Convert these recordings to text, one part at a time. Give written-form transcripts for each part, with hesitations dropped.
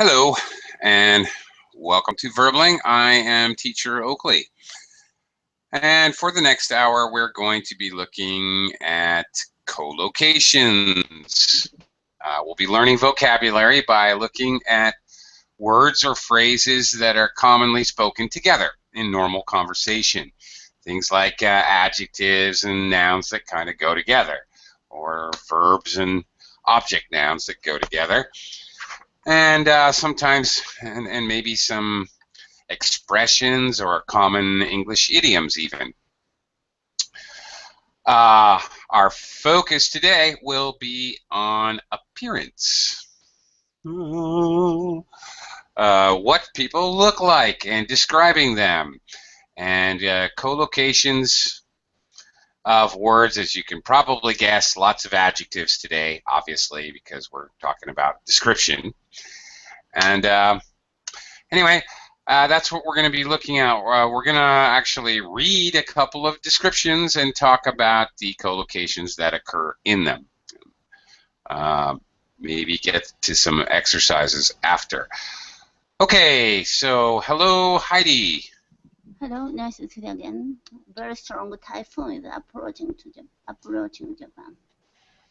Hello, and welcome to Verbling. I am Teacher Oakley. And for the next hour, we're going to be looking at collocations. We'll be learning vocabulary by looking at words or phrases that are commonly spoken together in normal conversation. Things like adjectives and nouns that kind of go together, or verbs and object nouns that go together. And sometimes, and maybe some expressions or common English idioms even. Our focus today will be on appearance. What people look like and describing them. And collocations of words, as you can probably guess, lots of adjectives today, obviously, because we're talking about description. And anyway, that's what we're going to be looking at. We're going to actually read a couple of descriptions and talk about the collocations that occur in them. Maybe get to some exercises after. Okay, so hello, Heidi. Hello, nice to see you again. Very strong typhoon is approaching Japan.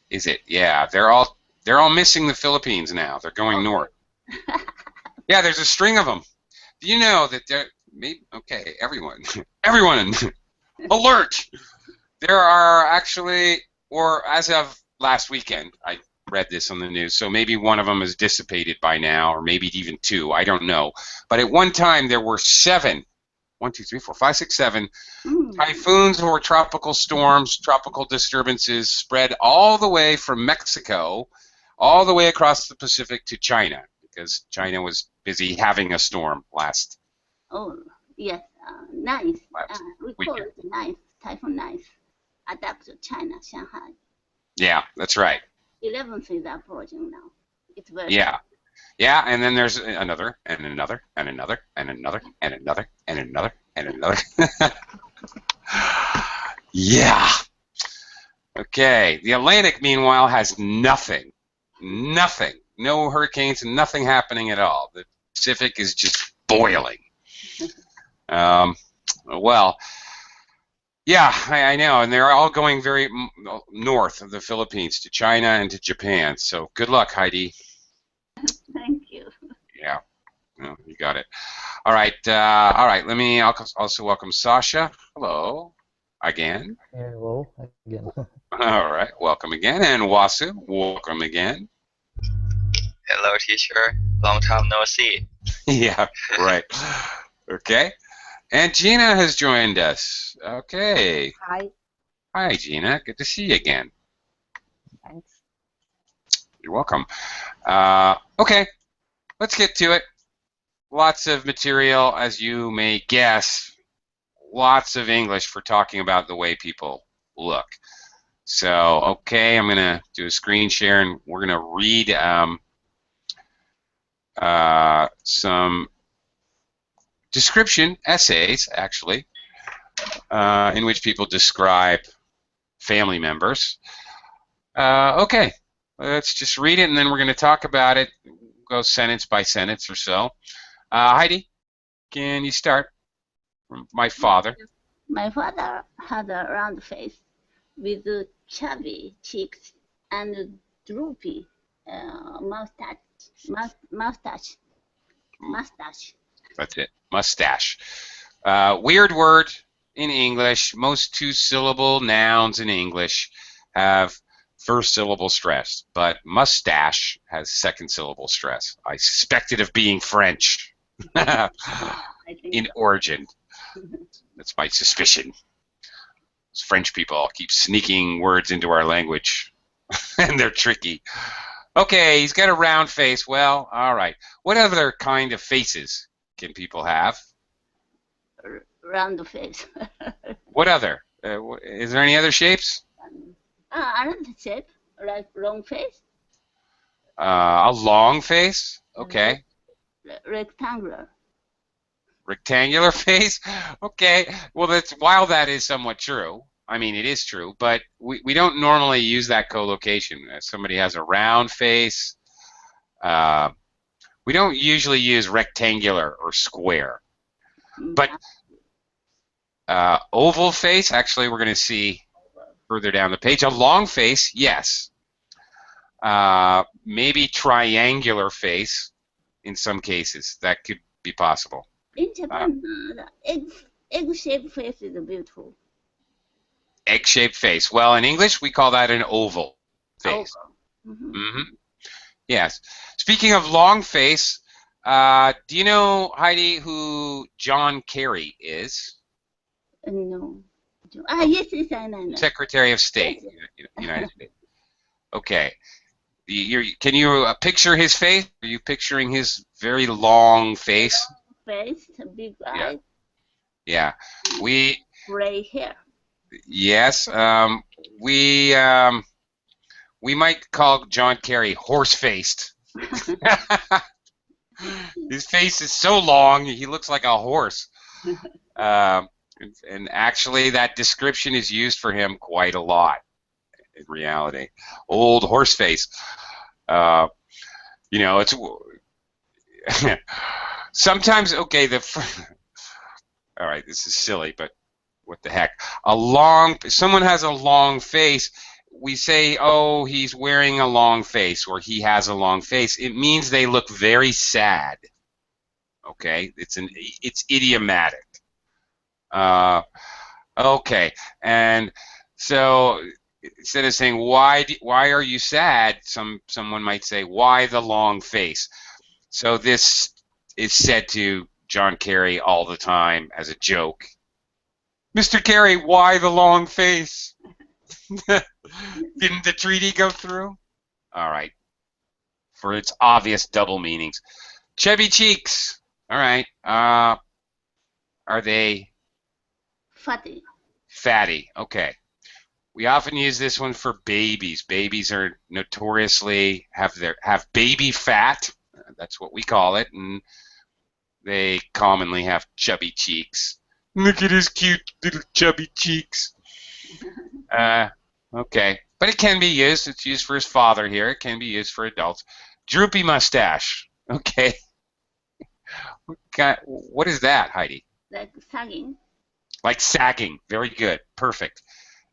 Is it? Yeah, they're all missing the Philippines now. They're going north. Yeah, there's a string of them. Do you know that there? Maybe okay, everyone, alert! There are actually, or as of last weekend, I read this on the news. So maybe one of them has dissipated by now, or maybe even two. I don't know. But at one time there were 7. 1, 2, 3, 4, 5, 6, 7 typhoons or tropical storms, tropical disturbances spread all the way from Mexico, all the way across the Pacific to China, because China was busy having a storm last. Oh yes, nice. We call it nice typhoon nice. Adapt to China, Shanghai. Yeah, that's right. 11th is approaching now. It's very Yeah, and then there's another, and another, and another, and another, and another, and another, and another. Yeah. Okay, the Atlantic, meanwhile, has nothing. Nothing. No hurricanes, nothing happening at all. The Pacific is just boiling. Well, yeah, I know, and they're all going very north of the Philippines to China and to Japan. So good luck, Heidi. Thank you. Yeah, no, you got it. All right, all right. Let me also welcome Sasha. Hello, again. Hello again. All right, welcome again, and Wasu, welcome again. Hello, teacher. Long time no see. Yeah, right. Okay, and Gina has joined us. Okay. Hi. Hi, Gina. Good to see you again. Thanks. You're welcome. Okay, let's get to it. Lots of material, as you may guess. Lots of English for talking about the way people look. So, okay, I'm going to do a screen share, and we're going to read some description essays, actually, in which people describe family members. Okay. Let's just read it, and then we're going to talk about it. Go sentence by sentence or so. Heidi, can you start? My father. My father had a round face with chubby cheeks and droopy mustache. That's it. Mustache. Weird word in English. Most two-syllable nouns in English have first syllable stress, but mustache has second syllable stress. I suspect it of being French in origin. That's my suspicion. Those French people keep sneaking words into our language, and they're tricky. Okay, he's got a round face. Well, all right. What other kind of faces can people have? Round face. What other? Is there any other shapes? Another shape, like long face. A long face? Okay. Rectangular. Rectangular face? Okay. Well, while that is somewhat true, I mean, it is true, but we don't normally use that collocation. If somebody has a round face, We don't usually use rectangular or square, but oval face, actually, we're going to see further down the page. A long face, yes. Maybe triangular face in some cases. That could be possible. In Japan, the egg-shaped face is beautiful. Egg-shaped face. Well, in English, we call that an oval face. Oval. Mm-hmm. Mm-hmm. Yes. Speaking of long face, do you know, Heidi, who John Kerry is? No. Yes, yes, I know. Secretary of State, Yes. United States. Okay. Can you picture his face? Are you picturing his very long face? Face, big Yeah. eyes, Yeah. gray hair. Yes. We might call John Kerry horse-faced. His face is so long, he looks like a horse. Um, and actually, that description is used for him quite a lot in reality. Old horse face. It's sometimes okay. All right, this is silly, but what the heck? Someone has a long face. We say, oh, he's wearing a long face, or he has a long face. It means they look very sad. Okay, it's idiomatic. Okay, and so instead of saying why are you sad, someone might say why the long face. So this is said to John Kerry all the time as a joke. Mr. Kerry, why the long face? Didn't the treaty go through? All right, for its obvious double meanings. Chubby cheeks. All right. Are they Fatty. fatty? Okay. We often use this one for babies. Babies are notoriously have baby fat. That's what we call it, and they commonly have chubby cheeks. Look at his cute little chubby cheeks. Okay, but it can be used. It's used for his father here. It can be used for adults. Droopy mustache. Okay. What is that, Heidi? Like sagging. Like sagging. Very good. Perfect.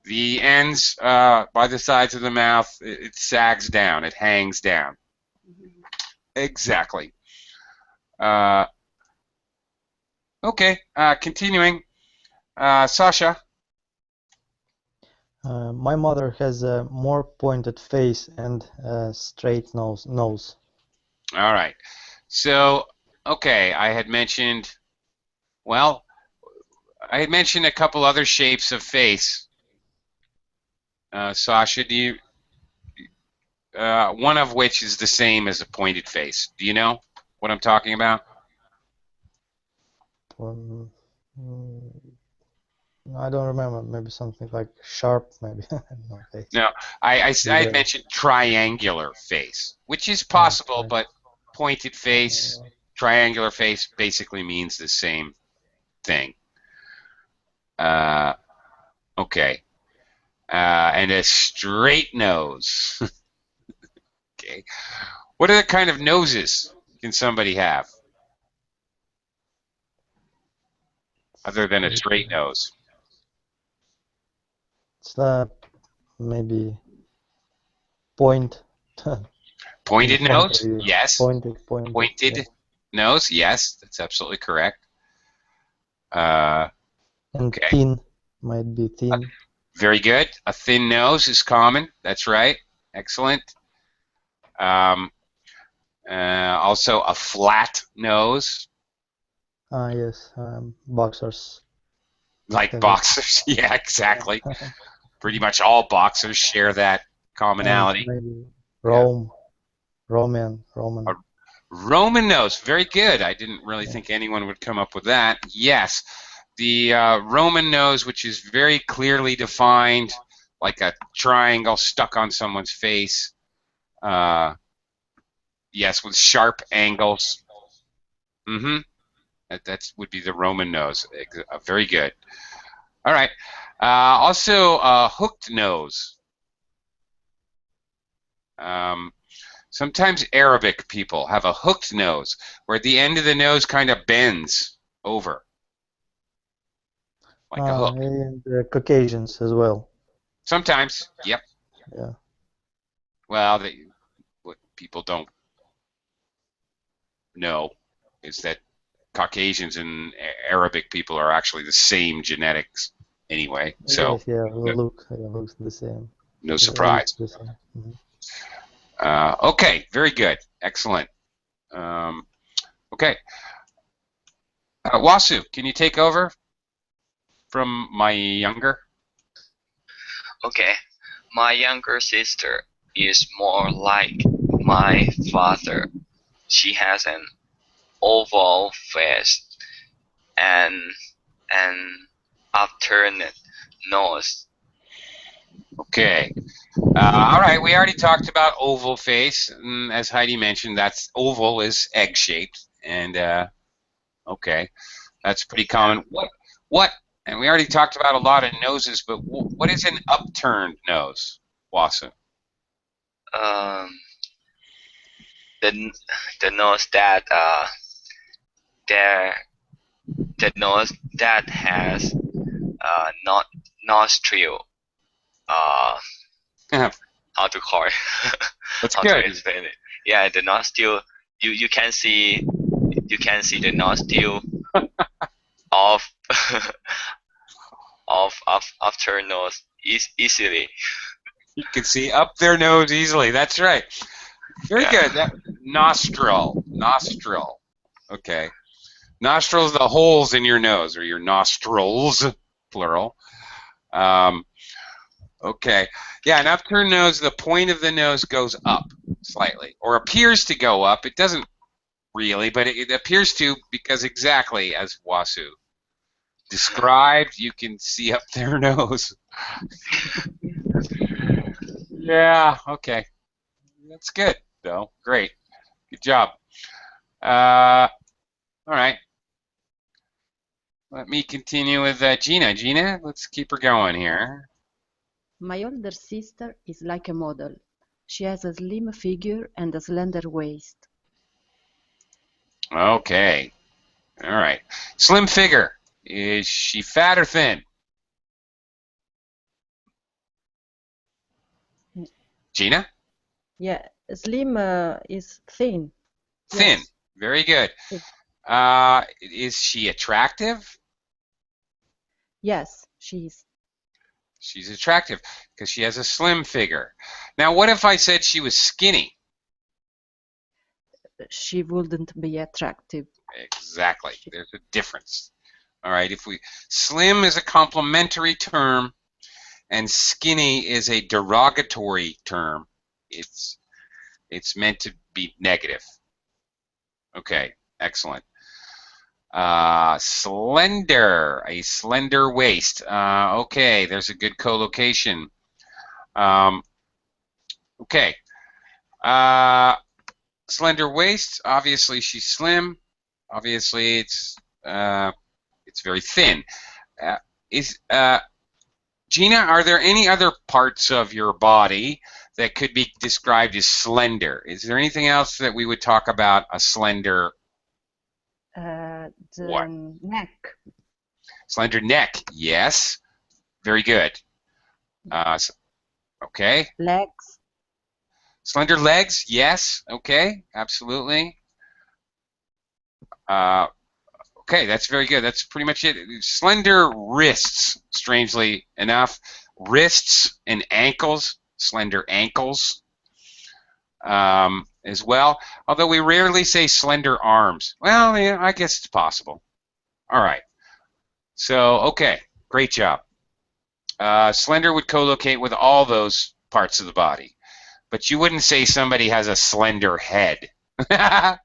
The ends by the sides of the mouth, it sags down. It hangs down. Mm-hmm. Exactly. Okay. Continuing. Sasha. My mother has a more pointed face and a straight nose. All right. So, okay, I had mentioned a couple other shapes of face. Sasha, one of which is the same as a pointed face. Do you know what I'm talking about? Um, I don't remember. Maybe something like sharp, maybe. No face. No, I Yeah. mentioned triangular face, which is possible, but pointed face, triangular face basically means the same thing. Okay. And a straight nose. Okay. What other kind of noses can somebody have other than a straight nose? It's maybe point. Pointed In front nose? of you. Yes. Pointed. Pointed Yeah. nose? Yes, that's absolutely correct. And Okay. thin might be thin. Very good. A thin nose is common. That's right. Excellent. Also, a flat nose, Yes, boxers. like have it. boxers. Yeah, exactly. Pretty much all boxers share that commonality. And maybe Yeah. Roman. A Roman nose. Very good. I didn't really think anyone would come up with that. Yes. The Roman nose, which is very clearly defined, like a triangle stuck on someone's face. Yes, with sharp angles. That would be the Roman nose. Very good. All right. Also, hooked nose. Sometimes Arabic people have a hooked nose, where the end of the nose kind of bends over, like a hook. And Caucasians as well. Sometimes, yep. Yeah. Well, what people don't know is that Caucasians and Arabic people are actually the same genetics anyway, so Yes, yeah, the look looks the same. no They look surprise. the same. Mhm. Okay, very good. Excellent. Okay. Wasu, can you take over from my younger? Okay, my younger sister is more like my father. She has an oval face and an upturned nose. Okay. All right, we already talked about oval face, and as Heidi mentioned, that's oval is egg-shaped, and okay, that's pretty common. What? And we already talked about a lot of noses, but what is an upturned nose, Wasu? Um, the the nose that there the nose that has not nostril. How to call it? That's How to good. explain it? Yeah, the nostril. You can see the nostril of of her nose easily. You can see up their nose easily. That's right. Very Yeah. good. Nostril. Okay. Nostrils, the holes in your nose, or your nostrils, plural. Okay. Yeah, an upturned nose, the point of the nose goes up slightly, or appears to go up. It doesn't really, but it appears to, because exactly as Wasu described, you can see up their nose. Yeah, okay. That's good, though. Great. Good job. All right. Let me continue with Gina. Gina, let's keep her going here. My older sister is like a model. She has a slim figure and a slender waist. Okay. All right. Slim figure. Is she fat or thin? Gina? Yeah, slim is thin. Thin. Yes. Very good. Thin. Is she attractive? Yes, she is. She's attractive because she has a slim figure. Now, what if I said she was skinny? She wouldn't be attractive. Exactly. There's a difference. All right. Slim is a complimentary term, and skinny is a derogatory term. It's meant to be negative. Okay. Excellent. Slender, a slender waist. Okay, there's a good collocation. Okay. Slender waist. Obviously, she's slim. Obviously, it's very thin. Gina, are there any other parts of your body that could be described as slender? Is there anything else that we would talk about a slender? What? Neck. Slender neck. Yes. Very good. Okay. Legs. Slender legs. Yes. Okay. Absolutely. Okay, that's very good. That's pretty much it. Slender wrists, strangely enough. Wrists and ankles, slender ankles as well. Although we rarely say slender arms. Well, yeah, I guess it's possible. All right. So, okay, great job. Slender would co-locate with all those parts of the body. But you wouldn't say somebody has a slender head. Although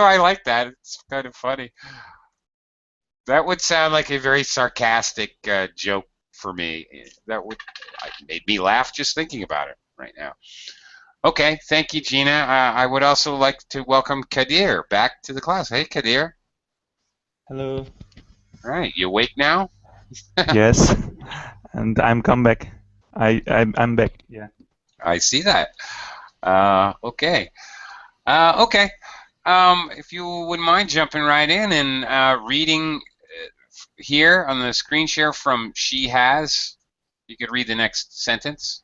I like that. It's kind of funny. That would sound like a very sarcastic joke for me. That made me laugh just thinking about it right now. Okay, thank you, Gina. I would also like to welcome Kadir back to the class. Hey, Kadir. Hello. All right, you awake now? Yes, and I'm come back. I'm back. Yeah. I see that. Okay. Okay. If you wouldn't mind jumping right in and reading here on the screen share from She Has, you could read the next sentence.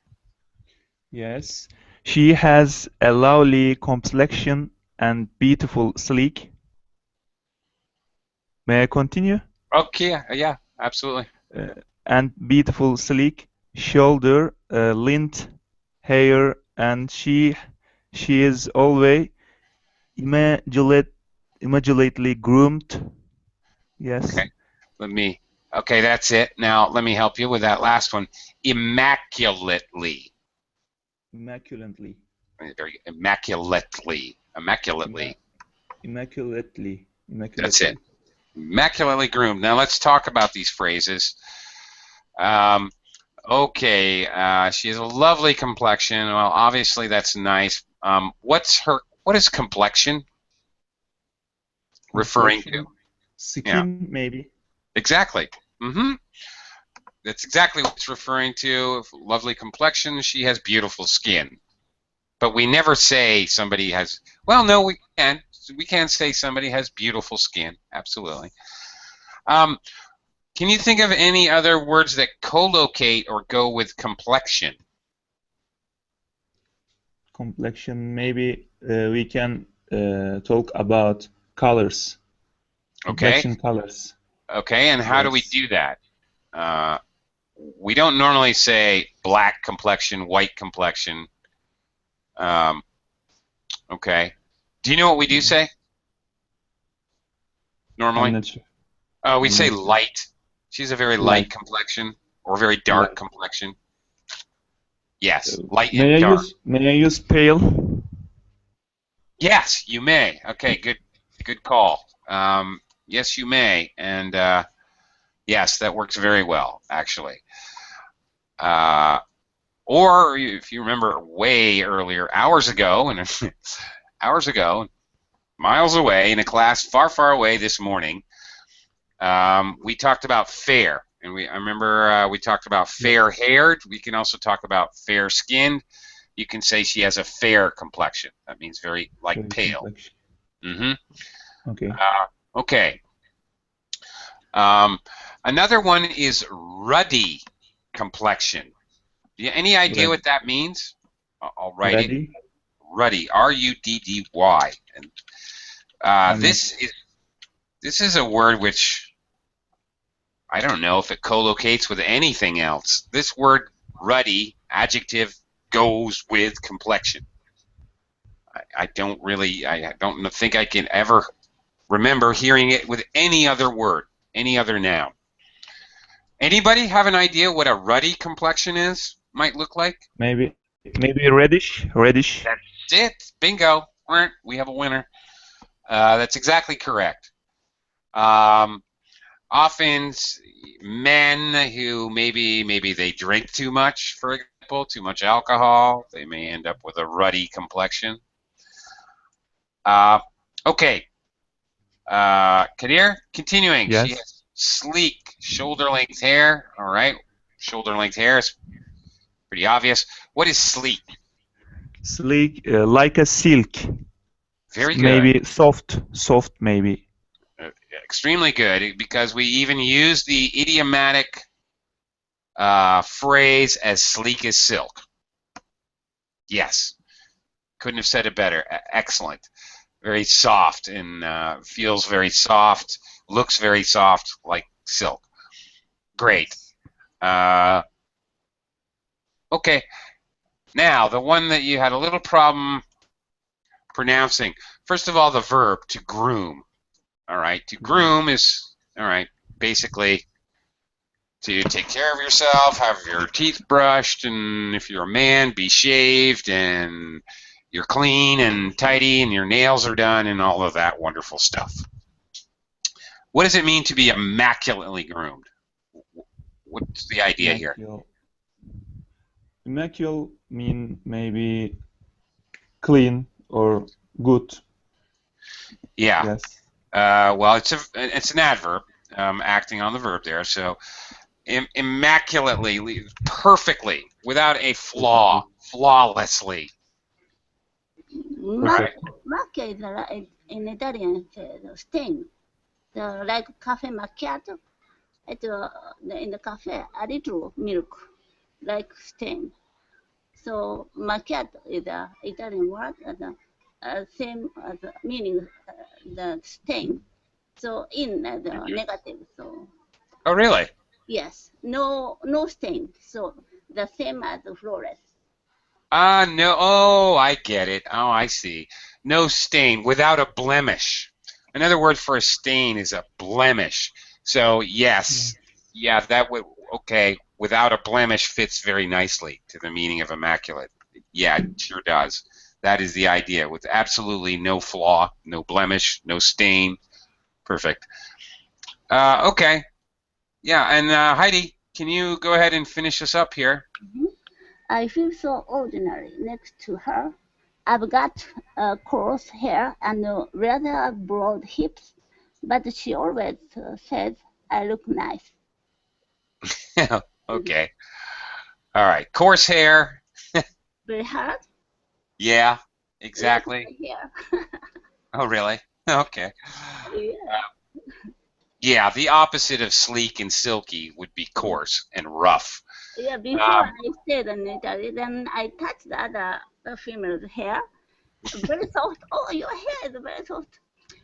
Yes. She has a lovely complexion and beautiful sleek. May I continue? Okay, yeah, absolutely. And beautiful sleek shoulder length hair, and she is always immaculately groomed. Yes. Okay, okay, that's it. Now let me help you with that last one. Immaculately. Immaculately. Very immaculately. Immaculately. Immaculately. That's it. Immaculately groomed. Now let's talk about these phrases. Okay, she has a lovely complexion. Well, obviously that's nice. What is complexion referring to? Skin, Yeah, maybe. exactly. That's exactly what it's referring to. Lovely complexion. She has beautiful skin. But we never say somebody has. Well, no, we can. We can say somebody has beautiful skin. Absolutely. Can you think of any other words that collocate or go with complexion? Complexion, maybe we can talk about colors. Okay. Complexion colors. Okay, and how do we Yes. do that? We don't normally say black complexion, white complexion. Okay. Do you know what we do say I'm normally? not sure. We I'm say not sure. light. She's a very light Light. complexion or very dark Light. complexion. Yes, light and dark. May I use pale? Yes, you may. Okay, good call. Yes, you may, and yes, that works very well, actually. Or if you remember way earlier, hours ago, and hours ago, miles away in a class far, far away this morning, we talked about fair, and I remember we talked about fair-haired. We can also talk about fair-skinned. You can say she has a fair complexion. That means very like pale. Okay. Okay. Another one is ruddy complexion. Any idea what that means? I'll write it. Ruddy. R-U-D-D-Y. And this is a word which I don't know if it collocates with anything else. This word ruddy, adjective, goes with complexion. I don't think I can ever remember hearing it with any other word, any other noun. Anybody have an idea what a ruddy complexion might look like? Maybe reddish. That's it. Bingo. We have a winner. That's exactly correct. Often men who maybe they drink too much, for example, too much alcohol, they may end up with a ruddy complexion. Okay. Kadir, continuing. Yes. She has sleek shoulder-length hair. All right. Shoulder-length hair is pretty obvious. What is sleek? Sleek, like a silk. Very good. Maybe soft maybe. Extremely good, because we even use the idiomatic phrase as sleek as silk. Yes. Couldn't have said it better. Excellent. Very soft and feels very soft, looks very soft like silk. Great. Okay. Now, the one that you had a little problem pronouncing. First of all, the verb to groom. All right. To groom is, all right, basically to take care of yourself, have your teeth brushed, and if you're a man, be shaved, and you're clean and tidy, and your nails are done, and all of that wonderful stuff. What does it mean to be immaculately groomed? What's the idea here? Immaculate mean maybe clean or good. Yeah. Yes. Well, it's an adverb acting on the verb there. So immaculately, perfectly, without a flaw, flawlessly. Macchia, macchia is in Italian stain. Like cafe macchiato, in the cafe a little milk, like stain. So macchiato is a Italian word, and same as meaning the stain. So in the negative. So Oh, really? yes, no stain. So the same as the flores. No. Oh, I get it. Oh, I see. No stain, without a blemish. Another word for a stain is a blemish. So, yes. Yeah, that would, okay, without a blemish fits very nicely to the meaning of immaculate. Yeah, it sure does. That is the idea, with absolutely no flaw, no blemish, no stain. Perfect. Okay. Yeah, and Heidi, can you go ahead and finish us up here? I feel so ordinary next to her. I've got coarse hair and rather broad hips, but she always says I look nice. Okay. All right. Coarse hair. Very hard, Yeah, like exactly. my hair. Oh, really? Okay. Yeah. Yeah, the opposite of sleek and silky would be coarse and rough. Yeah, before Um, I stayed in Italy, then I touched the other female's hair. Very soft. Oh, your hair is very soft.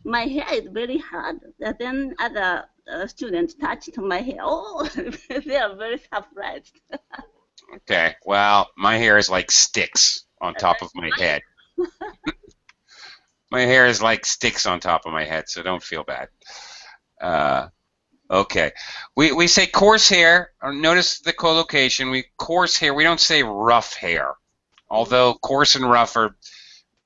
My hair is very hard. Then other students touched my hair. Oh, they are very surprised. okay. Well, my hair is like sticks on top of my head. My hair is like sticks on top of my head, so don't feel bad. Uh, okay. We say coarse hair. Notice the collocation. We coarse hair. We don't say rough hair. Although coarse and rough are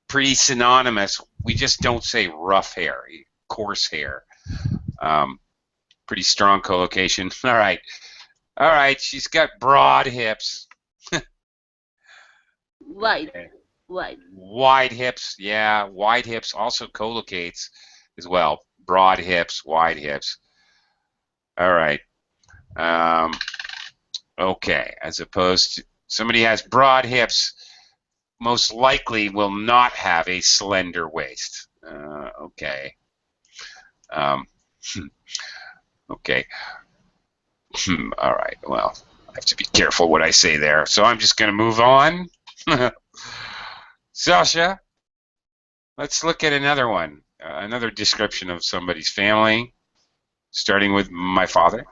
pretty synonymous, we just don't say rough hair. Coarse hair. Pretty strong collocation. All right. All right. She's got broad hips. Wide, Okay. wide. Wide hips. Yeah. Wide hips also collocates as well. Broad hips, wide hips. All right. Um, okay. As opposed to somebody has broad hips, most likely will not have a slender waist. Okay. Um, okay. All right. Well, I have to be careful what I say there. So I'm just going to move on. Sasha, let's look at another one. Another description of somebody's family, starting with my father.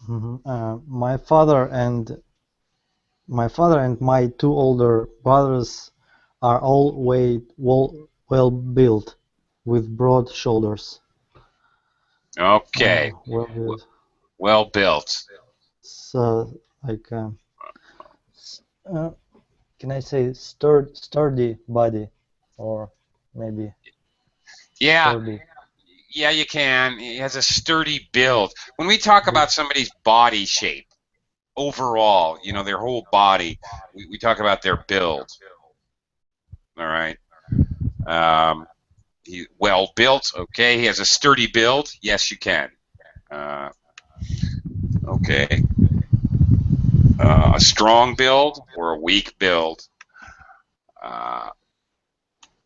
My father and my two older brothers are all well built, with broad shoulders. Okay. Well built. Well built. So like uh, can I say sturdy body, or maybe Yeah. sturdy? Yeah, you can. He has a sturdy build. When we talk about somebody's body shape, overall, you know, their whole body, we talk about their build. All right. He well built. Okay. He has a sturdy build. Yes, you can. Okay. A strong build or a weak build.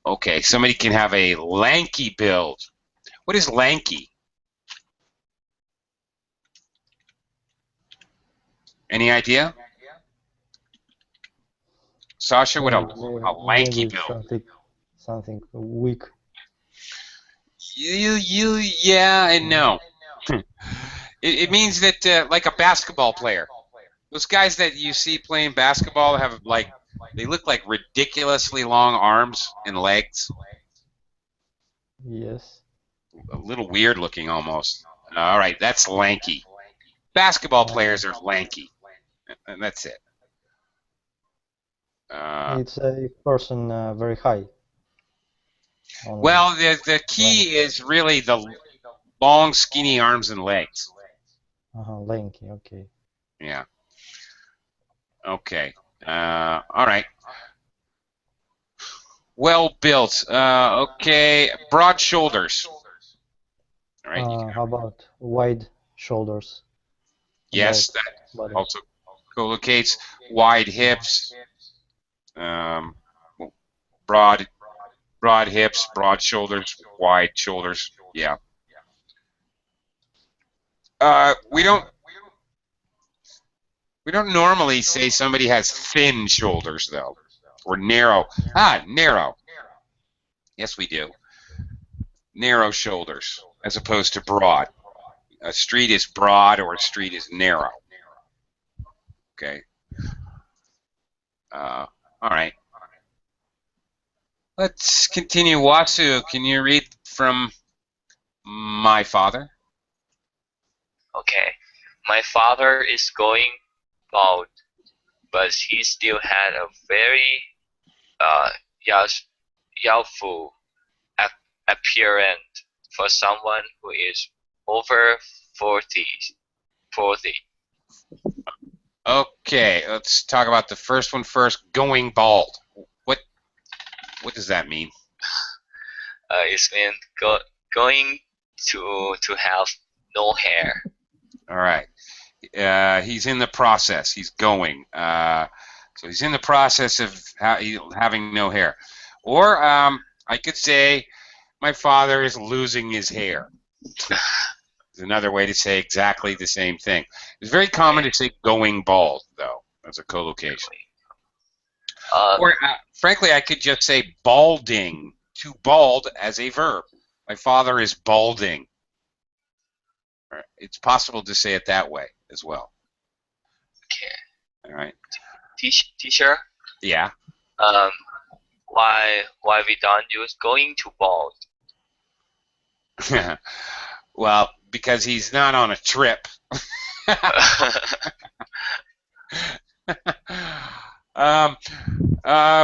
Okay. Somebody can have a lanky build. What is lanky? Any idea? Sasha, what a lanky Maybe build? something weak. Yeah and no. It means that like a basketball player. Those guys that you see playing basketball have like they look like ridiculously long arms and legs. Yes. A little weird looking almost. All right, that's lanky. Basketball players are lanky, and that's it. It's a person very high. Well, the key is really the long, skinny arms and legs. Lanky. Okay. Yeah. Okay. All right. Well built. Okay. Broad shoulders. All right. How about wide shoulders? Yes, about that body. also collocates. Wide hips, um, broad hips, broad shoulders, wide shoulders. Yeah. We don't normally say somebody has thin shoulders though, or narrow. Narrow. Yes, we do. Narrow shoulders as opposed to broad. A street is broad or a street is narrow. Okay. All right. Let's continue. Wasu, can you read from my father? Okay. My father is going bald, but he still had a very uh, youthful appearance for someone who is over 40. 40. Okay, let's talk about the first one first. Going bald. What does that mean? It's mean going to have no hair. All right. He's in the process. He's going. So he's in the process of having no hair. Or I could say my father is losing his hair. It's another way to say exactly the same thing. It's very common to say going bald, though, as a collocation. Or, frankly, I could just say balding, to bald as a verb. My father is balding. It's possible to say it that way as well. Okay. All right. Teacher. Yeah. Why we don't use going to bald? Well, because he's not on a trip.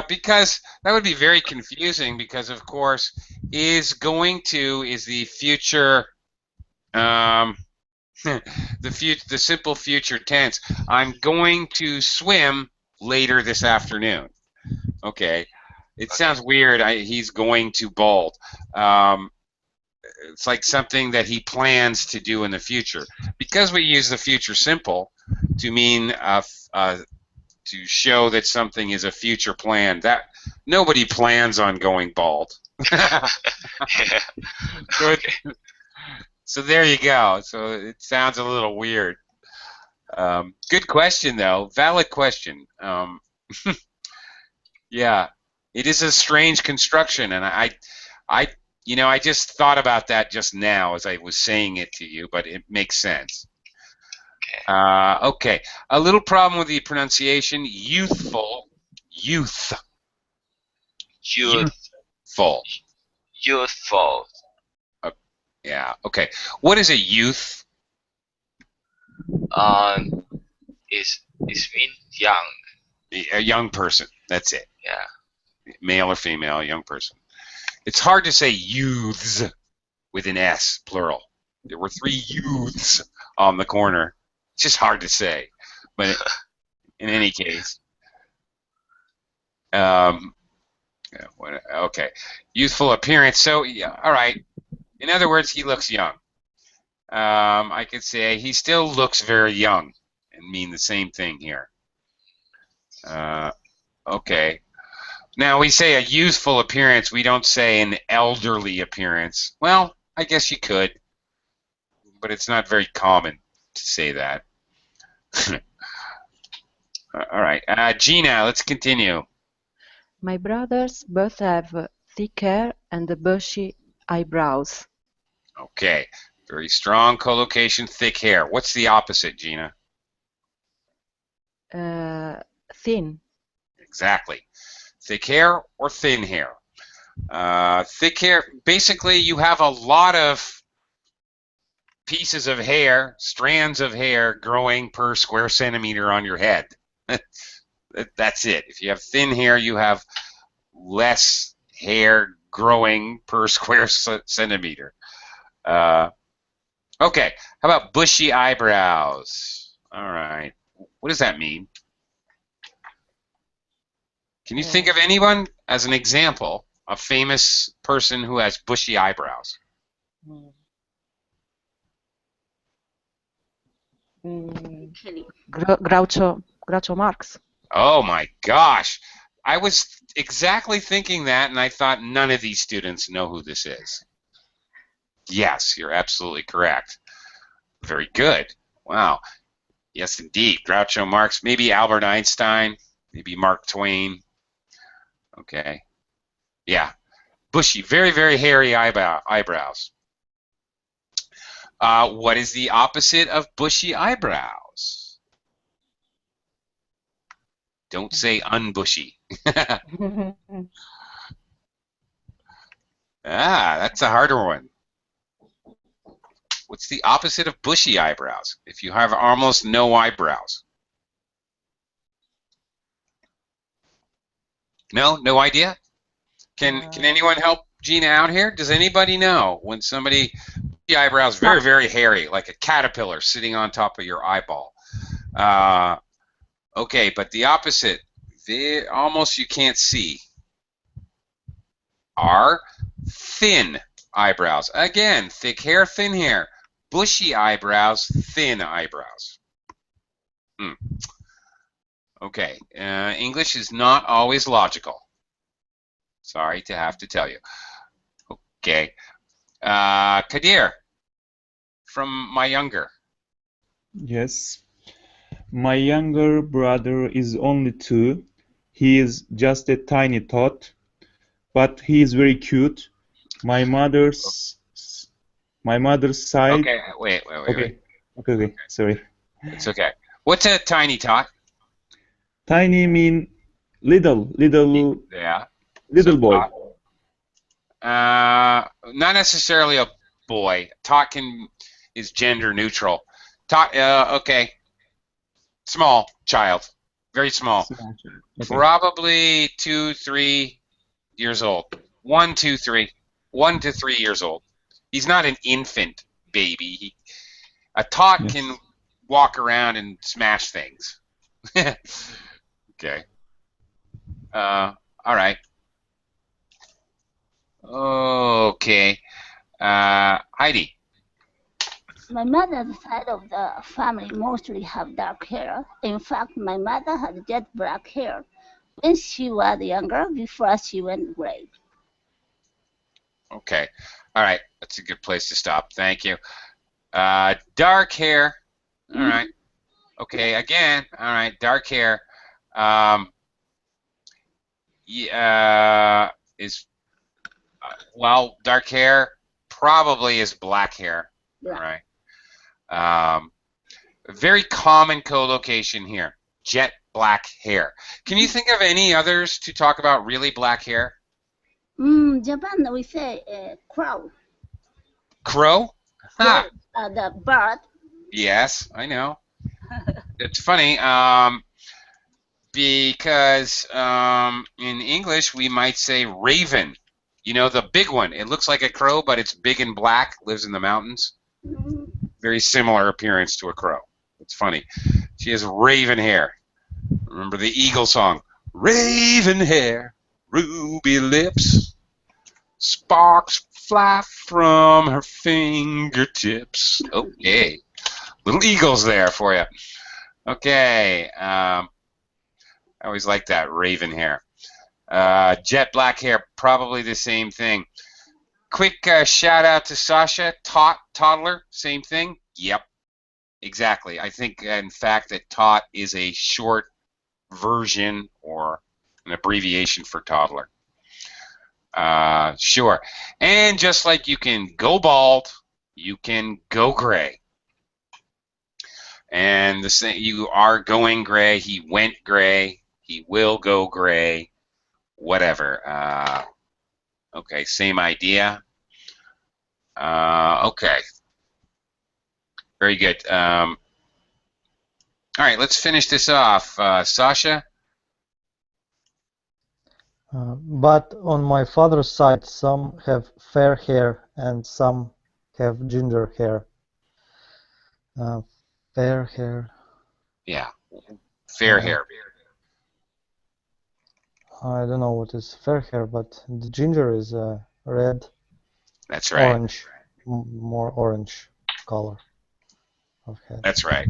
Because that would be very confusing. Because of course, is going to is the future. The simple future tense. I'm going to swim later this afternoon. Okay, it sounds weird. He's going to bald. It's like something that he plans to do in the future. Because we use the future simple to mean to show that something is a future plan. That nobody plans on going bald. Yeah. Good. So there you go. So it sounds a little weird. Good question, though. Valid question. Yeah, it is a strange construction, and I just thought about that just now as I was saying it to you, but it makes sense. Okay, a little problem with the pronunciation. Youthful, youthful. Youthful. Yeah. Okay. What is a youth? Is mean young. A young person. That's it. Yeah. Male or female, young person. It's hard to say youths with an S, plural. There were 3 youths on the corner. It's just hard to say. But in any case, okay, youthful appearance. So, yeah, all right. In other words, he looks young. I could say he still looks very young, and mean the same thing here. Okay. Now we say a youthful appearance. We don't say an elderly appearance. Well, I guess you could, but it's not very common to say that. All right, Gina, let's continue. My brothers both have thick hair and bushy eyebrows. Okay, very strong collocation, thick hair. What's the opposite, Gina? Thin. Exactly. Thick hair or thin hair? Thick hair, basically you have a lot of pieces of hair, strands of hair growing per square centimeter on your head. That's it. If you have thin hair, you have less hair growing per square centimeter. Okay, how about bushy eyebrows? All right. What does that mean? Can you think of anyone as an example, a famous person who has bushy eyebrows? Kelly. Groucho Marx. Oh my gosh. I was exactly thinking that, and I thought none of these students know who this is. Yes, you're absolutely correct. Very good. Wow. Yes, indeed. Groucho Marx, maybe Albert Einstein, maybe Mark Twain. Okay. Yeah. Bushy, very, very hairy eyebrows. What is the opposite of bushy eyebrows? Don't say unbushy. That's a harder one. What's the opposite of bushy eyebrows? If you have almost no eyebrows. No idea? Can anyone help Gina out here? Does anybody know when somebody the eyebrows very, very hairy, like a caterpillar sitting on top of your eyeball? Okay, but the opposite, almost you can't see, are thin eyebrows. Again, thick hair, thin hair. Bushy eyebrows, thin eyebrows. Okay, English is not always logical. Sorry to have to tell you. Okay, Kadir, from my younger. Yes. My younger brother is only 2. He is just a tiny tot, but he is very cute. My mother's side. Okay, wait. Okay. Sorry. It's okay. What's a tiny tot? Tiny mean little Yeah. little boy. Not necessarily a boy. Tot is gender neutral. Tot, okay. Small child. Very small. Okay. Probably 2, 3 years old. 1, 2, 3. 1 to 3 years old. He's not an infant baby. A tot Yes. can walk around and smash things. Okay. All right. Okay. Heidi. My mother's side of the family mostly have dark hair. In fact, my mother had jet black hair when she was younger before she went gray. Okay. All right. That's a good place to stop. Thank you. Dark hair. All right. Okay. Again. All right. Dark hair. Is well, dark hair probably is black hair. Black. All right. Very common collocation here. Jet black hair. Can you think of any others to talk about really black hair? Japan, we say crow. Crow? Ha! The bird. Yes, I know. It's funny because in English we might say raven. You know, the big one. It looks like a crow, but it's big and black, lives in the mountains. Very similar appearance to a crow. It's funny. She has raven hair. Remember the Eagle song? Raven hair, ruby lips, sparks fly from her fingertips. Okay. Little eagles there for you. Okay. I always like that, raven hair. Jet black hair, probably the same thing. Quick shout out to Sasha. Toddler, same thing? Yep. Exactly. I think, in fact, that tot is a short version or an abbreviation for toddler. Sure. And just like you can go bald, you can go gray. And the same, you are going gray. He went gray. He will go gray. Whatever. Okay, same idea. Okay. Very good. All right, let's finish this off. Sasha? But on my father's side, some have fair hair and some have ginger hair. Fair hair. Yeah, fair hair. I don't know what is fair hair, but the ginger is red. That's right. Orange, more orange color. of head. That's right.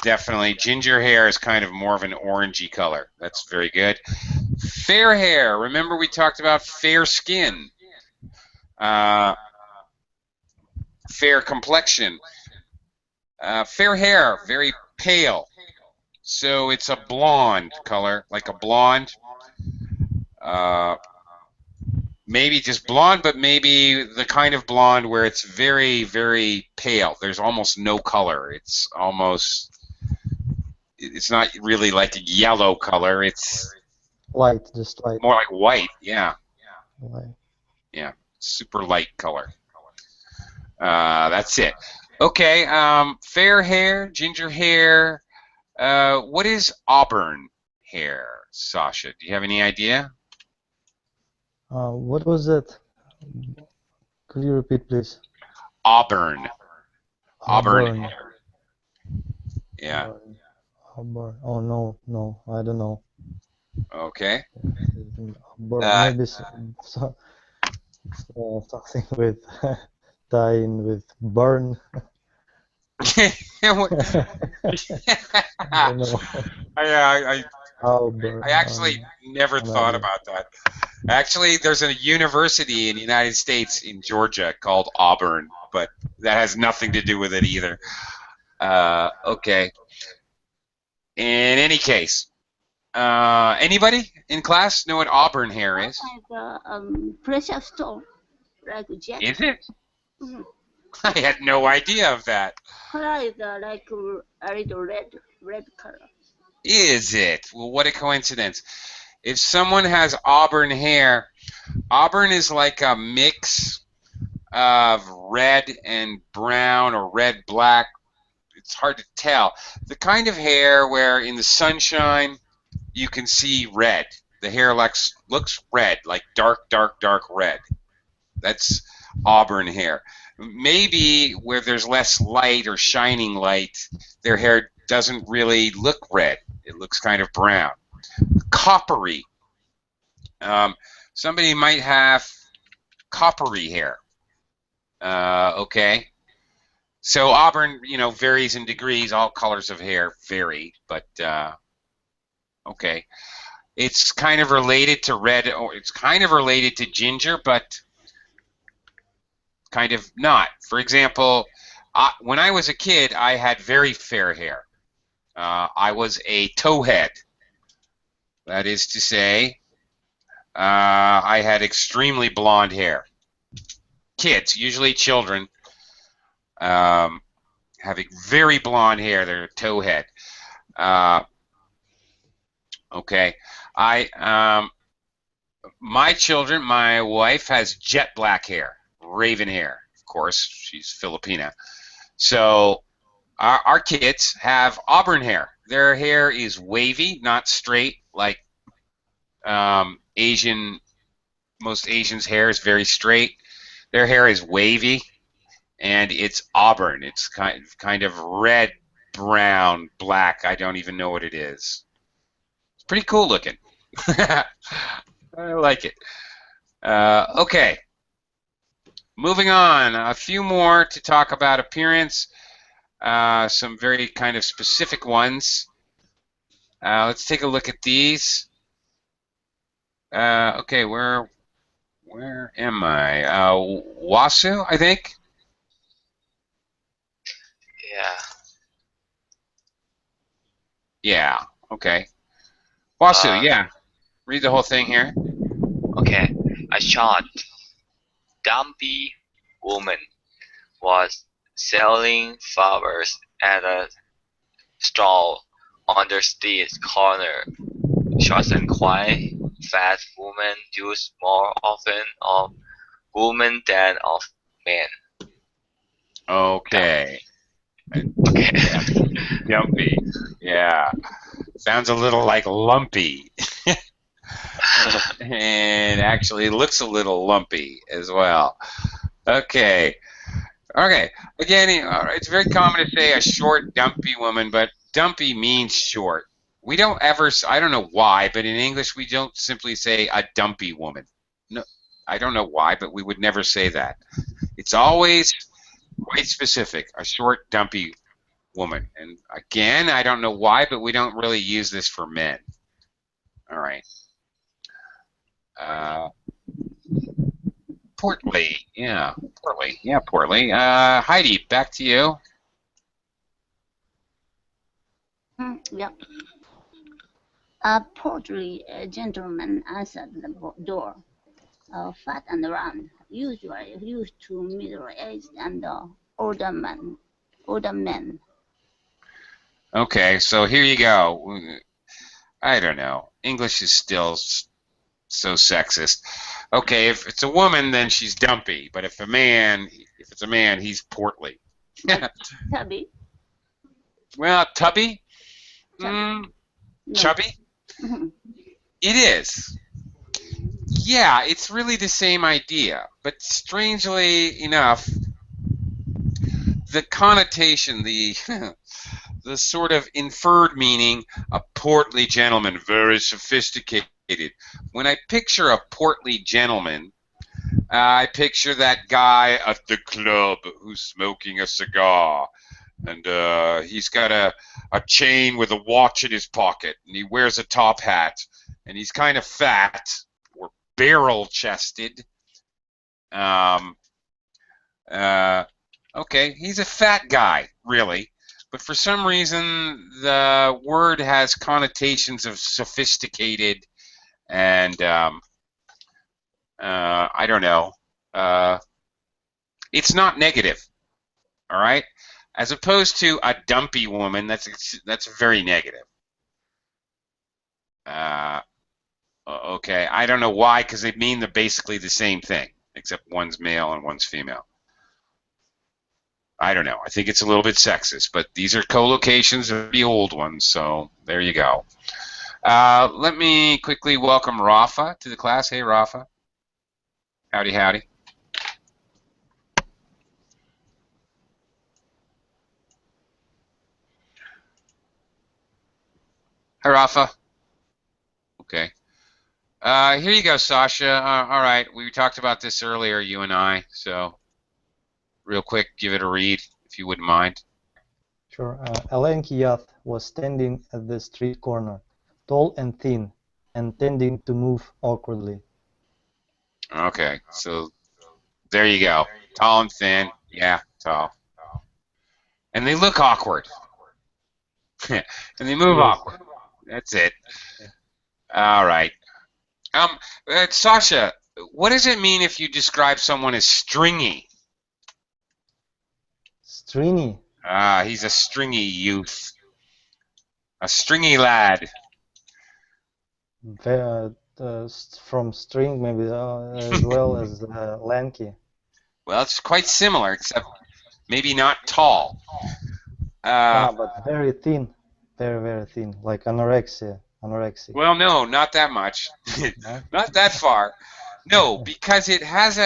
Definitely, ginger hair is kind of more of an orangey color. That's very good. Fair hair. Remember we talked about fair skin, uh, fair complexion, fair hair, very pale. So it's a blonde color, like a blonde. Uh, maybe just blonde, but maybe the kind of blonde where it's very, very pale. There's almost no color. It's not really like a yellow color. It's Light, just light. more like white. Yeah, Light. yeah, super light color. That's it. Okay, fair hair, ginger hair. What is auburn hair, Sasha? Do you have any idea? What was it? Could you repeat, please? Auburn. Auburn. Auburn. Yeah. Auburn. Oh no, I don't know. Okay. Auburn. Maybe something with tying with burn. I don't know. Auburn. I actually never thought about that. Actually, there's a university in the United States in Georgia called Auburn, but that has nothing to do with it either. Okay. In any case, anybody in class know what auburn hair is? Like precious stone, like jet. Is it? Mhm. I had no idea of that. Color is like a little red color. Is it? Well, what a coincidence. If someone has auburn hair, auburn is like a mix of red and brown or red black. It's hard to tell. The kind of hair where in the sunshine you can see red. The hair looks red, like dark red. That's auburn hair. Maybe where there's less light or shining light, their hair doesn't really look red. It looks kind of brown. Coppery. Somebody might have coppery hair. Okay. So auburn, varies in degrees. All colors of hair vary, but okay. It's kind of related to red, or it's kind of related to ginger, but kind of not. For example, when I was a kid, I had very fair hair. I was a towhead. That is to say, I had extremely blonde hair. Kids, usually children, having very blonde hair. They're a towhead. Okay. My children, my wife has jet black hair, raven hair. Of course, she's Filipina. So our kids have auburn hair. Their hair is wavy, not straight like most Asians' hair is very straight. Their hair is wavy, and it's auburn. It's kind of red, brown, black. I don't even know what it is. It's pretty cool looking. I like it. Okay. Moving on. A few more to talk about appearance. Some very kind of specific ones. Let's take a look at these. Okay, where am I? Wasu, I think. Yeah. Yeah. Okay. Wasu, yeah. Read the whole thing here. Okay. A short, dumpy woman was selling flowers at a stall on the street corner. Short and quiet, fat women use more often of women than of men. Okay. Okay. Dumpy. Yeah. Sounds a little like lumpy. And actually looks a little lumpy as well. Okay. Okay. Again, it's very common to say a short, dumpy woman, but dumpy means short. We don't ever, I don't know why, but in English we don't simply say a dumpy woman. No, I don't know why, but we would never say that. It's always Quite specific. A short, dumpy woman. And again, I don't know why, but we don't really use this for men. All right. Portly. Yeah, portly. Yeah, portly. Heidi, back to you. Yeah. A portly gentleman answered the door. Fat and round, usually used to middle-aged and older men. Older men. Okay, so here you go. I don't know. English is still so sexist. Okay, if it's a woman, then she's dumpy. But if it's a man, he's portly. Tubby. Well, tubby? No. Chubby? It is. Yeah, it's really the same idea. But strangely enough, the connotation, the the sort of inferred meaning, a portly gentleman, very sophisticated. When I picture a portly gentleman, I picture that guy at the club who's smoking a cigar, and he's got a chain with a watch in his pocket, and he wears a top hat, and he's kind of fat or barrel-chested. Okay, he's a fat guy, really. But for some reason, the word has connotations of sophisticated and I don't know. It's not negative, all right? As opposed to a dumpy woman, that's very negative. Okay, I don't know why, because they mean they're basically the same thing, except one's male and one's female. I don't know. I think it's a little bit sexist, but these are collocations of the old ones, so there you go. Let me quickly welcome Rafa to the class. Hey, Rafa. Howdy, howdy. Hi, Rafa. Okay. Here you go, Sasha. All right, we talked about this earlier, you and I, so real quick, give it a read, if you wouldn't mind. Sure. A lanky youth was standing at the street corner, tall and thin, and tending to move awkwardly. Okay, so there you go. Tall and thin. Yeah, tall. And they look awkward. And they move Yes. awkward. That's it. All right. Sasha, what does it mean if you describe someone as stringy? Stringy. He's a stringy youth. A stringy lad. From string, maybe as well as lanky. Well, it's quite similar, except maybe not tall. But very thin. Very, very thin. Like anorexia. Anorexic. Well, no, not that much. Not that far. No, because it has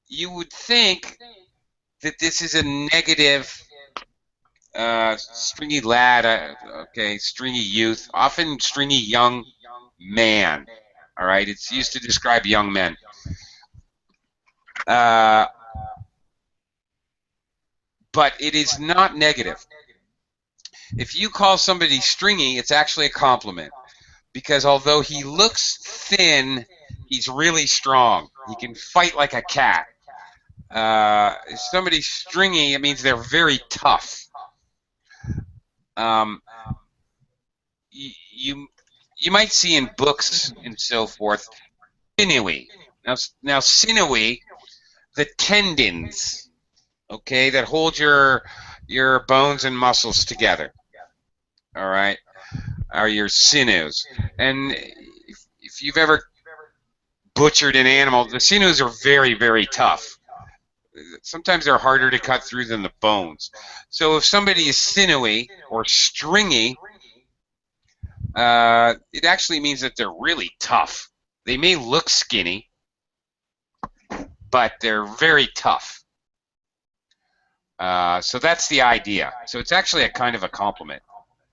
you would think that this is a negative stringy lad, okay, stringy youth, often stringy young man. All right, it's used to describe young men. But it is not negative. If you call somebody stringy, it's actually a compliment, because although he looks thin, he's really strong. He can fight like a cat. If somebody's stringy, it means they're very tough. You might see in books and so forth, sinewy. Now sinewy, the tendons, okay, that hold your bones and muscles together. All right, are your sinews. And if you've ever butchered an animal, the sinews are very, very tough. Sometimes they're harder to cut through than the bones. So if somebody is sinewy or stringy, it actually means that they're really tough. They may look skinny, but they're very tough. So that's the idea. So it's actually a kind of a compliment.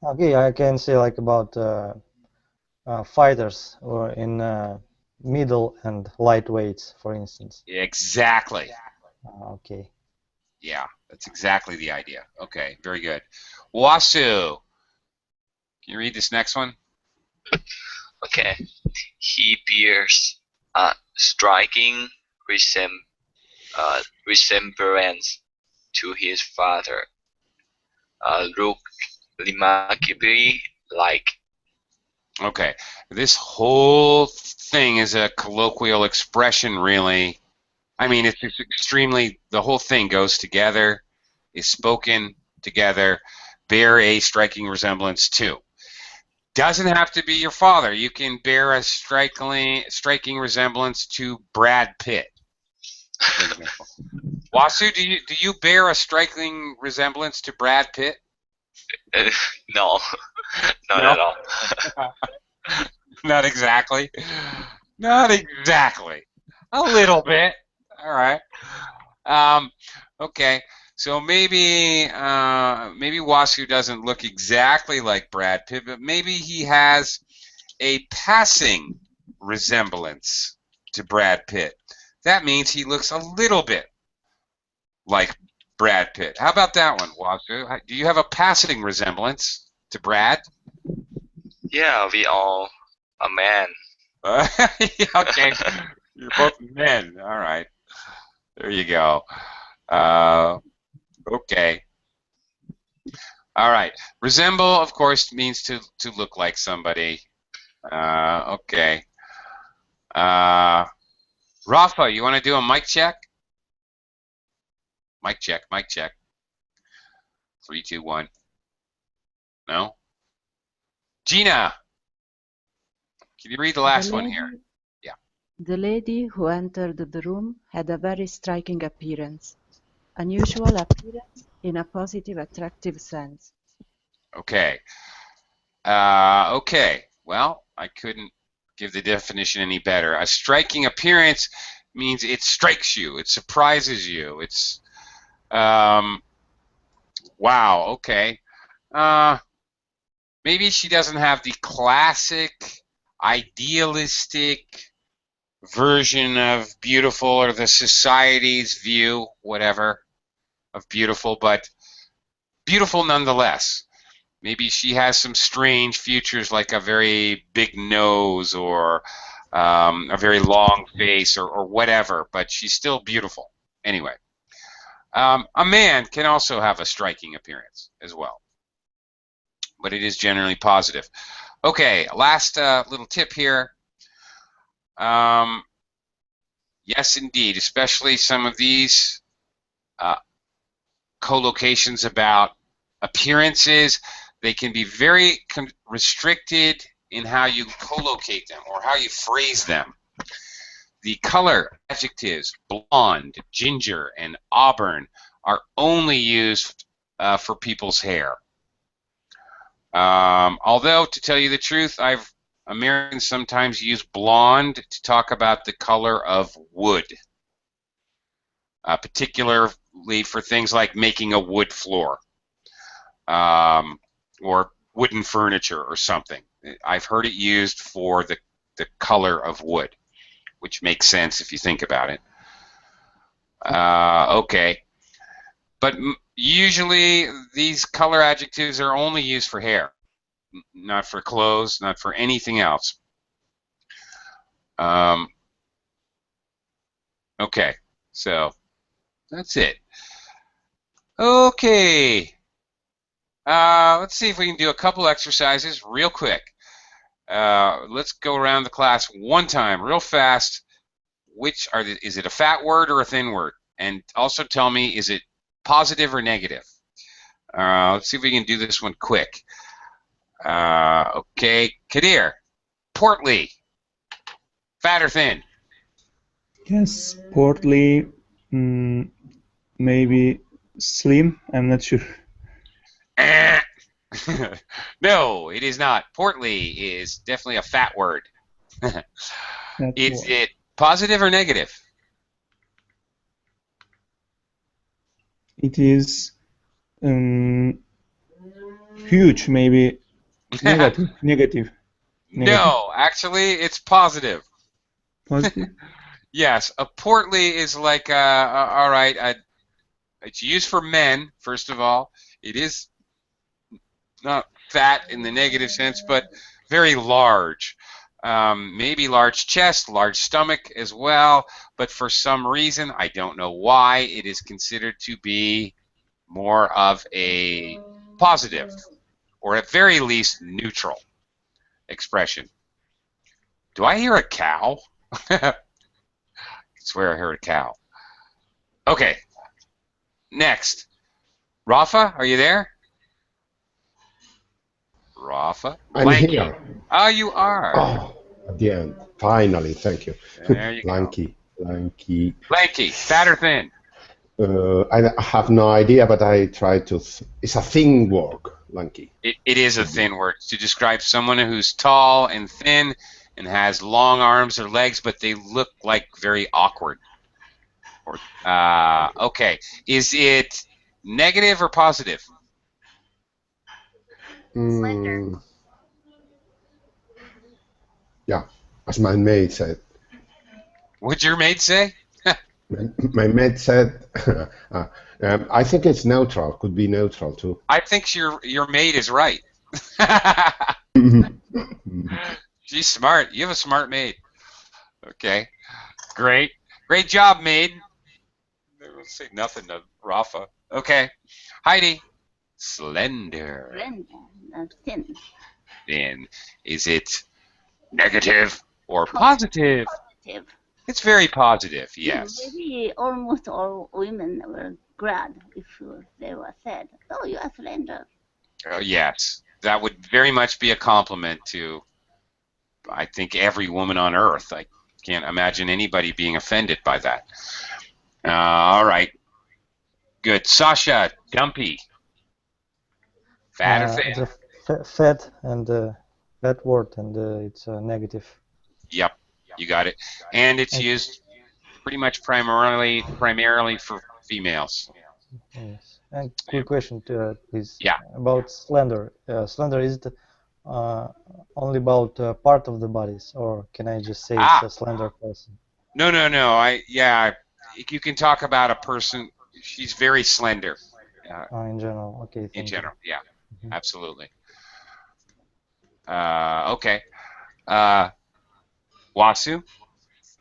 Okay, I can say like about fighters or in middle and lightweights, for instance. Exactly. Okay. Yeah, that's exactly the idea. Okay, very good. Wasu, can you read this next one? Okay. He bears a striking resemblance to his father. Look remarkably like. Okay, this whole thing is a colloquial expression, really. I mean, it's extremely, the whole thing goes together, is spoken together, bear a striking resemblance to. Doesn't have to be your father. You can bear a striking resemblance to Brad Pitt, for example. Wasu, do you bear a striking resemblance to Brad Pitt? No, not No, at all. not exactly. Not exactly. A little bit. All right. Um, okay. So maybe Wasu doesn't look exactly like Brad Pitt, but maybe he has a passing resemblance to Brad Pitt. That means he looks a little bit like Brad Pitt. How about that one, Wasu? Do you have a passing resemblance to Brad? Yeah, we all a man. Okay, you're both men. All right, there you go. Uh, okay. All right. Resemble, of course, means to look like somebody. Okay. Uh, Rafa, you want to do a mic check? Mic check. Mic check. 3, 2, 1. No. Gina, can you read the The last one here? lady, Yeah. the lady who entered the room had a very striking appearance, unusual appearance in a positive, attractive sense. Okay. Okay. Well, I couldn't give the definition any better. A striking appearance means it strikes you, it surprises you. It's wow. Okay. Uh, maybe she doesn't have the classic, idealistic version of beautiful or the society's view, whatever, of beautiful, but beautiful nonetheless. Maybe she has some strange features like a very big nose or a very long face or whatever, but she's still beautiful. Anyway, a man can also have a striking appearance as well, but it is generally positive. Okay, last little tip here. Yes, indeed, especially some of these uh, collocations about appearances, they can be very restricted in how you collocate them or how you phrase them. The color adjectives blonde, ginger, and auburn are only used for people's hair. Although, to tell you the truth, Americans sometimes use blonde to talk about the color of wood, particularly for things like making a wood floor or wooden furniture or something. I've heard it used for the color of wood, which makes sense if you think about it. Okay. But usually these color adjectives are only used for hair, not for clothes, not for anything else. Okay, so that's it. Okay. Let's see if we can do a couple exercises real quick. Let's go around the class one time, real fast. Is it a fat word or a thin word? And also tell me, is it positive or negative? Let's see if we can do this one quick. Okay, Kadir, portly, fat or thin? Yes, portly, maybe slim. I'm not sure. No, it is not. Portly is definitely a fat word. That Is word. it positive or negative? It is huge, maybe negative, negative, negative, No, actually, it's positive. positive. Yes, a portly is like all right, It's used for men, first of all. It is not fat in the negative sense, but very large. Maybe large chest, large stomach as well, but for some reason, I don't know why, it is considered to be more of a positive, or at very least neutral expression. Do I hear a cow? I swear I heard a cow. Okay, next. Rafa, are you there? Rafa? I'm Lanky. here. Oh, you are. Oh, at the end. Finally, thank you. There you go. Lanky, lanky. Lanky, fat or thin? I have no idea, but I try to. It's a thin word, lanky. It is a thin word to describe someone who's tall and thin and has long arms or legs, but they look like very awkward. Okay, is it negative or positive? Mm, yeah, as my maid said. What'd your maid say? My maid said, I think it's neutral. Could be neutral too. I think your maid is right. She's smart. You have a smart maid. Okay, great job, maid. I won't say nothing to Rafa. Okay, Heidi. Slender. Slender, thin. Then is it negative or positive? Positive. It's very positive, yes. Maybe almost all women were glad if they were said, "Oh, you are slender." Yes, that would very much be a compliment to, I think, every woman on earth. I can't imagine anybody being offended by that. All right, good. Sasha, dumpy. Fat or It's thin? a fat and fat word, and it's negative. Yep, you got it. And it's used pretty much primarily for females. Yes. And quick question, please. Yeah. About slender. Slender, is it only about part of the bodies, or can I just say it's a slender person? No. You can talk about a person. She's very slender. In general, okay. In Thank general, you. yeah, absolutely. Okay. Wasu,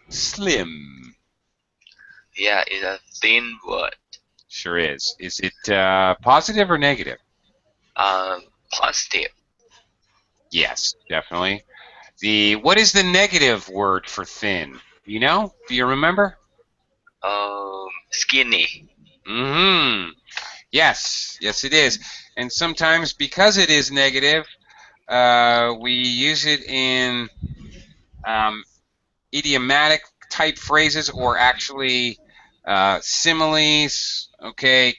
slim. Yeah, it's a thin word. Sure is. Is it positive or negative? Positive. Yes, definitely. What is the negative word for thin? You know? Do you remember? Skinny. Mm-hmm. Yes, it is. And sometimes because it is negative, we use it in idiomatic type phrases, or actually similes, okay,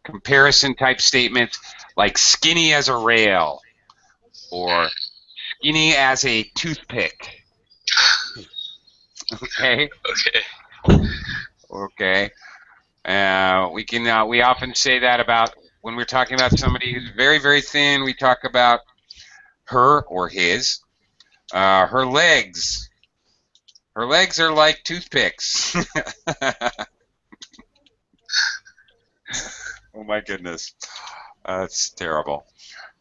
comparison type statements like skinny as a rail or skinny as a toothpick. Okay. Okay. We often say that about when we're talking about somebody who's very, very thin. We talk about her or his. Her legs. Her legs are like toothpicks. Oh my goodness. That's terrible.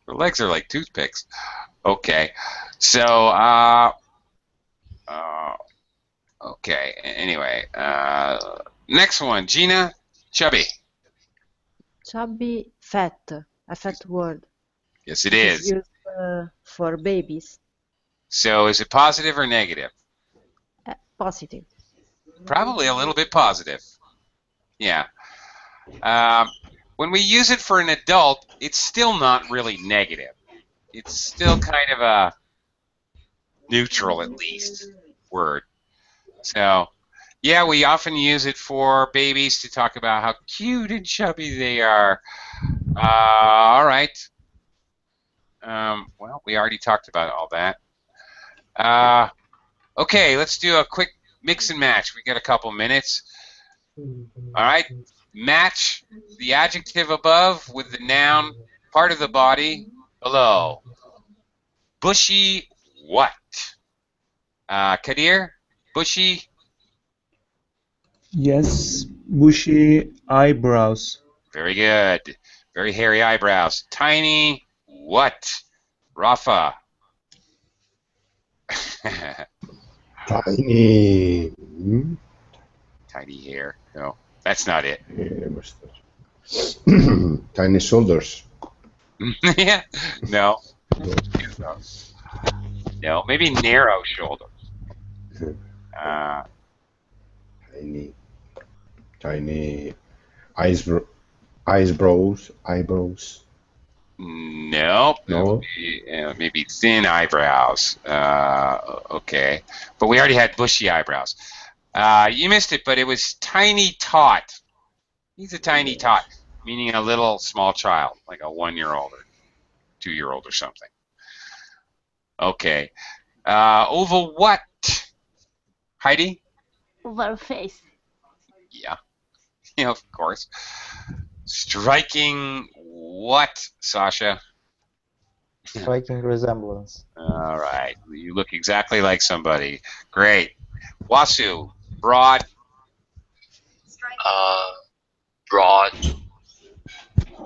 Her legs are like toothpicks. Okay. So, okay. Anyway, next one. Gina, chubby. Chubby, fat, a fat word. Yes, it It is. is used for babies. So, is it positive or negative? Positive. Probably a little bit positive. Yeah. When we use it for an adult, it's still not really negative. It's still kind of a neutral, at least, word. So, yeah, we often use it for babies to talk about how cute and chubby they are. All right. Well, we already talked about all that. Okay, let's do a quick mix and match. We got a couple minutes. All right. Match the adjective above with the noun part of the body below. Bushy what? Kadir, bushy. Yes, bushy eyebrows. Very good. Very hairy eyebrows. Tiny what? Rafa. Tiny. Tiny hair. No, that's not it. Tiny shoulders. Yeah. No. No. Maybe narrow shoulders. Tiny. Tiny eyebrows. Nope. That would No. be maybe thin eyebrows. Okay. But we already had bushy eyebrows. You missed it, but it was tiny tot. He's a tiny tot, meaning a little small child, like a 1-year-old or 2-year-old or something. Okay. Oval what? Heidi? Oval face. Yeah. Yeah, of course. Striking what, Sasha? Striking resemblance. All right. You look exactly like somebody. Great. Wasu, broad. Broad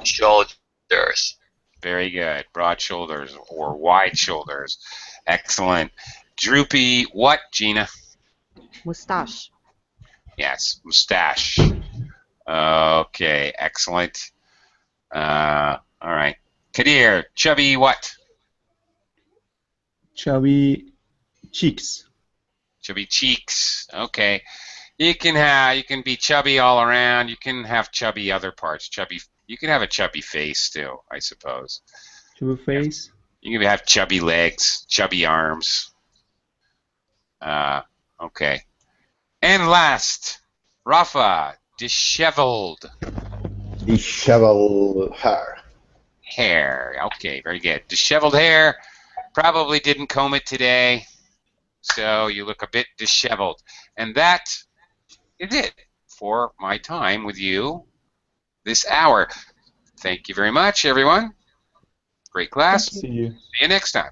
shoulders. Very good. Broad shoulders or wide shoulders. Excellent. Droopy what, Gina? Mustache. Yes, mustache. Okay, excellent. All right. Kadir, chubby what? Chubby cheeks. Chubby cheeks. Okay. You can be chubby all around. You can have chubby other parts. Chubby. You can have a chubby face too, I suppose. Chubby face. You can have chubby legs, chubby arms. Okay. And last, Rafa, disheveled Disheveled hair. hair. Okay, very good. Disheveled hair. Probably didn't comb it today, so you look a bit disheveled. And that is it for my time with you this hour. Thank you very much, everyone. Great class. See you. See you next time.